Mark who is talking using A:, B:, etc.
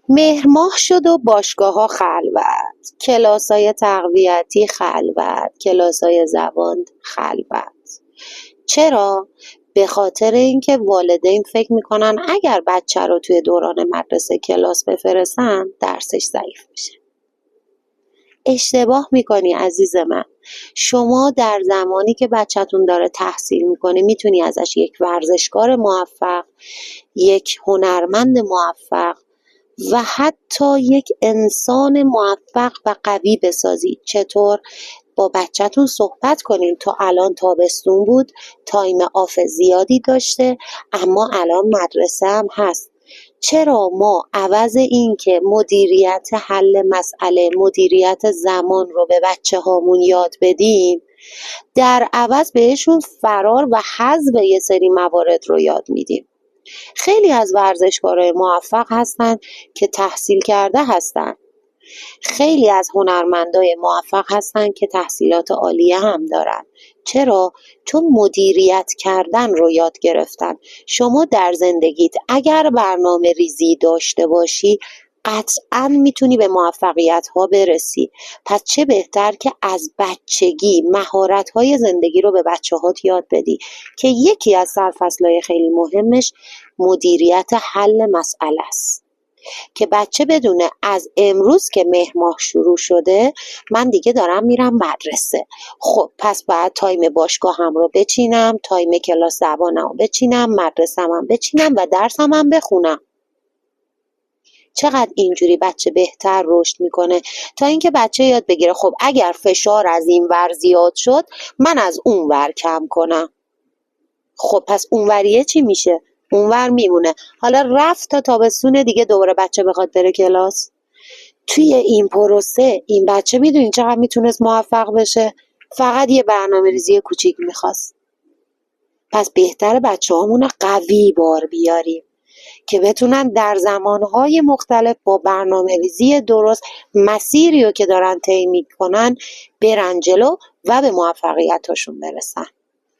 A: مهر ماه شد و باشگاه‌ها خلوت، کلاس‌های تقویتی خلوت، کلاس‌های زبان خلوت. چرا؟ به خاطر اینکه والدین فکر میکنن اگر بچه رو توی دوران مدرسه کلاس بفرستن درسش ضعیف میشه. اشتباه میکنی عزیز من. شما در زمانی که بچه‌تون داره تحصیل میکنه میتونی ازش یک ورزشکار موفق، یک هنرمند موفق و حتی یک انسان موفق و قوی بسازید. چطور؟ با بچه‌تون صحبت کنین. تا الان تابستون بود، تایم آف زیادی داشته، اما الان مدرسه هم هست. چرا ما عوض این که مدیریت حل مسئله، مدیریت زمان رو به بچه هامون یاد بدیم، در عوض بهشون فرار و حذف یه سری موارد رو یاد میدیم؟ خیلی از ورزشکارای موفق هستن که تحصیل کرده هستن. خیلی از هنرمندای موفق هستن که تحصیلات عالیه هم دارن. چرا؟ چون مدیریت کردن رو یاد گرفتن. شما در زندگیت اگر برنامه ریزی داشته باشی قطعاً میتونی به موفقیت ها برسی. پس چه بهتر که از بچگی مهارت های زندگی رو به بچه هات یاد بدی که یکی از سرفصل‌های خیلی مهمش مدیریت حل مسئله است. که بچه بدونه از امروز که مهر ماه شروع شده من دیگه دارم میرم مدرسه. خب پس باید تایم باشگاه هم رو بچینم، تایم کلاس زبانم رو بچینم، مدرسه هم بچینم و درسم هم بخونم. چقدر اینجوری بچه بهتر رشد میکنه تا اینکه بچه یاد بگیره خب اگر فشار از این ور زیاد شد من از اون ور کم کنم. خب پس اونوریه چی میشه؟ اونور میمونه. حالا رفت تا تابستون دیگه دوباره بچه بخواد بره کلاس. توی این پروسه این بچه میدونین چقدر میتونست موفق بشه؟ فقط یه برنامه ریزی کوچیک میخواست. پس بهتره بچه هامون قوی بار بیاریم که بتونن در زمانهای مختلف با برنامه ریزی درست مسیری رو که دارن طی میکنن برن جلو و به موفقیتاشون برسن.